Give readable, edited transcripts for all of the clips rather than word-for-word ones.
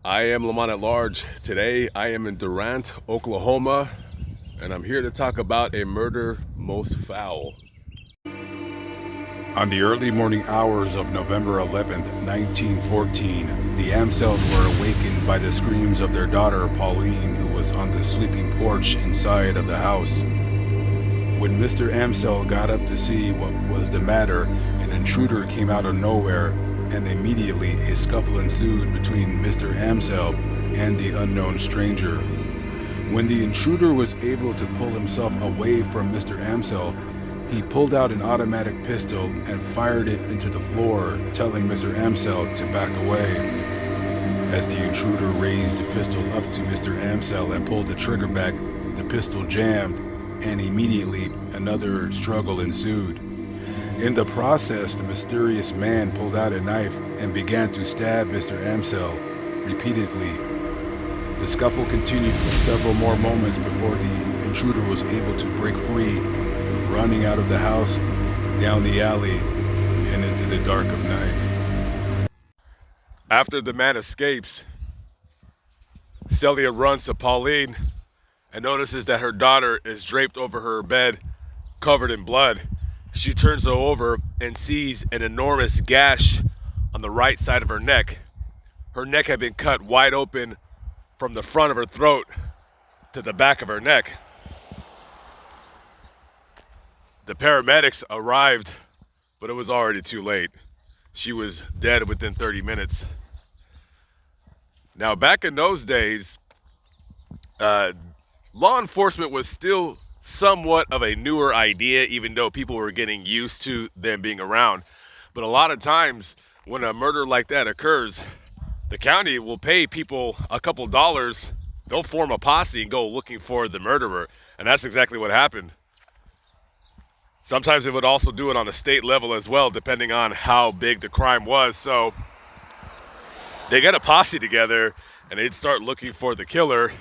I am Lamont at Large. Today I am in Durant, Oklahoma, and I'm here to talk about a murder most foul. On the early morning hours of November 11th, 1914, the Amsels were awakened by the screams of their daughter Pauline, who was on the sleeping porch inside of the house. When Mr. Amsel got up to see what was the matter, an intruder came out of nowhere, and immediately a scuffle ensued between Mr. Amsel and the unknown stranger. When the intruder was able to pull himself away from Mr. Amsel, he pulled out an automatic pistol and fired it into the floor, telling Mr. Amsel to back away. As the intruder raised the pistol up to Mr. Amsel and pulled the trigger back, the pistol jammed, and immediately another struggle ensued. In the process, the mysterious man pulled out a knife and began to stab Mr. Amsel repeatedly. The scuffle continued for several more moments before the intruder was able to break free, running out of the house, down the alley, and into the dark of night. After the man escapes, Celia runs to Pauline and notices that her daughter is draped over her bed, covered in blood. She turns her over and sees an enormous gash on the right side of her neck. Her neck had been cut wide open from the front of her throat to the back of her neck. The paramedics arrived, but it was already too late. She was dead within 30 minutes. Now, back in those days, law enforcement was still somewhat of a newer idea, even though people were getting used to them being around. But a lot of times when a murder like that occurs, the county will pay people a couple dollars. They'll form a posse and go looking for the murderer. And that's exactly what happened. Sometimes they would also do it on a state level as well, depending on how big the crime was. So they get a posse together and they'd start looking for the killer.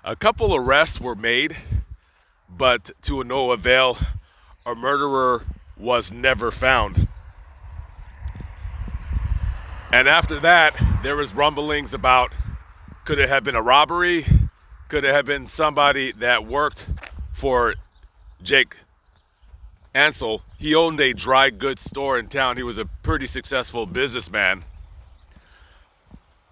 A couple arrests were made, but to no avail. A murderer was never found. And after that, there was rumblings about, could it have been a robbery? Could it have been somebody that worked for Jake Ansel? He owned a dry goods store in town. He was a pretty successful businessman.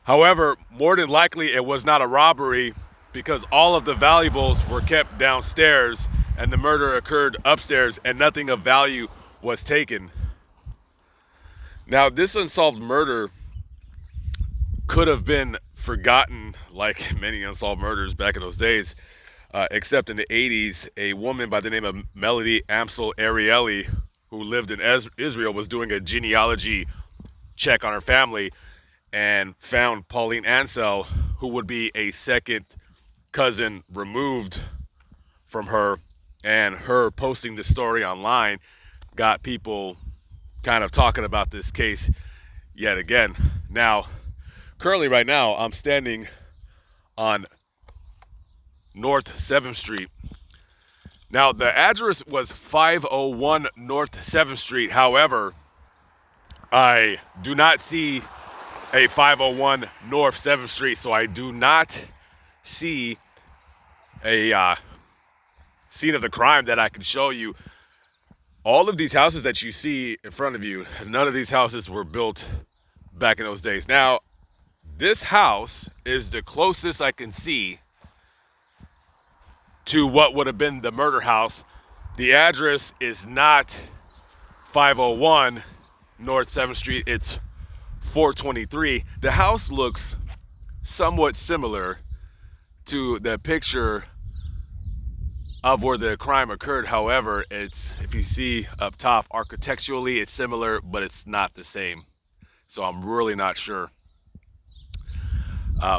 However, more than likely it was not a robbery, because all of the valuables were kept downstairs and the murder occurred upstairs and nothing of value was taken. Now, this unsolved murder could have been forgotten like many unsolved murders back in those days, except in the 80s, a woman by the name of Pauline Amsel, who lived in Israel, was doing a genealogy check on her family and found Pauline Amsel, who would be a second cousin removed from her, and her posting the story online got people kind of talking about this case yet again. Now, currently right now, I'm standing on North 7th Street. Now, the address was 501 North 7th Street. However, I do not see a 501 North 7th Street, so I do not see a scene of the crime that I can show you. All of these houses that you see in front of you, none of these houses were built back in those days. Now, this house is the closest I can see to what would have been the murder house. The address is not 501 North 7th Street, it's 423. The house looks somewhat similar to the picture of where the crime occurred. However, it's, if you see up top, architecturally it's similar, but it's not the same. So I'm really not sure.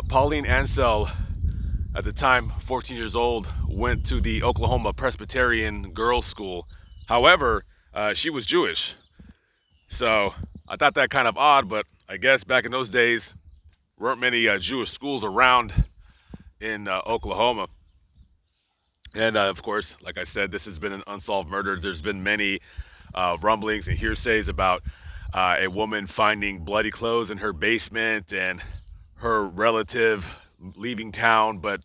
Pauline Amsel, at the time 14 years old, went to the Oklahoma Presbyterian Girls' School. However, she was Jewish. So I thought that kind of odd, but I guess back in those days, weren't many Jewish schools around in Oklahoma. And of course, like I said, this has been an unsolved murder. There's been many rumblings and hearsays about a woman finding bloody clothes in her basement and her relative leaving town, but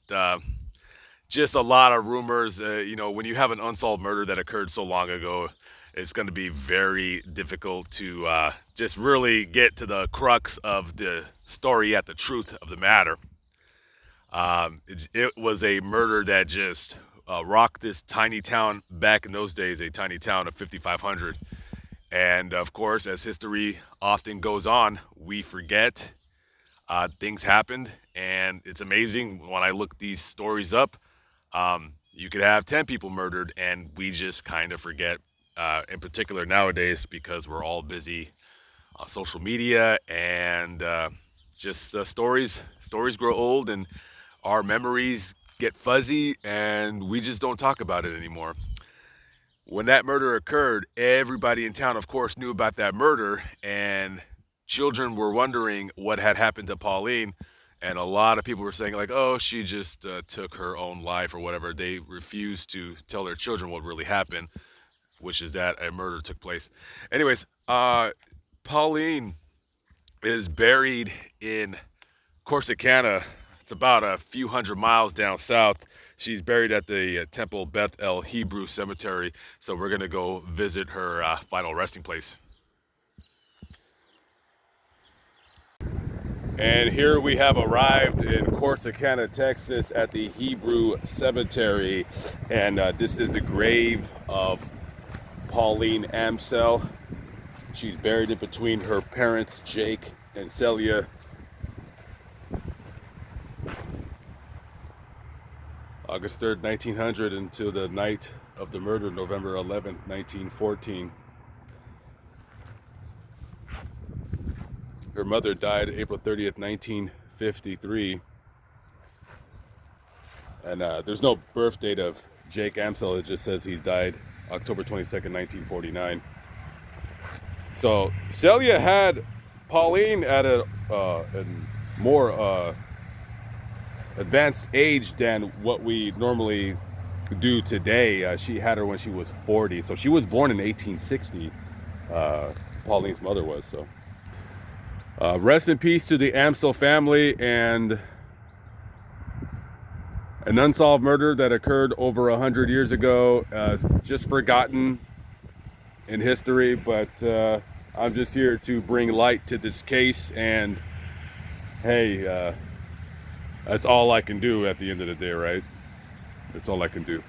just a lot of rumors. When you have an unsolved murder that occurred so long ago, it's going to be very difficult to just really get to the crux of the story at the truth of the matter. It was a murder that just rocked this tiny town back in those days, a tiny town of 5,500. And of course, as history often goes on, we forget things happened. And it's amazing when I look these stories up. You could have 10 people murdered, and we just kind of forget, in particular nowadays, because we're all busy on social media and just stories grow old and our memories get fuzzy and we just don't talk about it anymore. When that murder occurred, everybody in town, of course, knew about that murder, and children were wondering what had happened to Pauline. And a lot of people were saying, like, oh, she just took her own life or whatever. They refused to tell their children what really happened, which is that a murder took place. Anyways, Pauline is buried in Corsicana. It's about a few hundred miles down south. She's buried at the Temple Beth El Hebrew Cemetery. So we're going to go visit her final resting place. And here we have arrived in Corsicana, Texas at the Hebrew Cemetery. And this is the grave of Pauline Amsel. She's buried in between her parents, Jake and Celia. August 3rd, 1900 until the night of the murder, November 11th, 1914. Her mother died April 30th, 1953. And there's no birth date of Jake Amsel. It just says he died October 22nd, 1949. So Celia had Pauline at a more advanced age than what we normally do today. She had her when she was 40. So she was born in 1860. Pauline's mother was. So rest in peace to the Amsel family, and an unsolved murder that occurred over 100 years ago, just forgotten in history. But I'm just here to bring light to this case, and hey, that's all I can do at the end of the day, right? That's all I can do.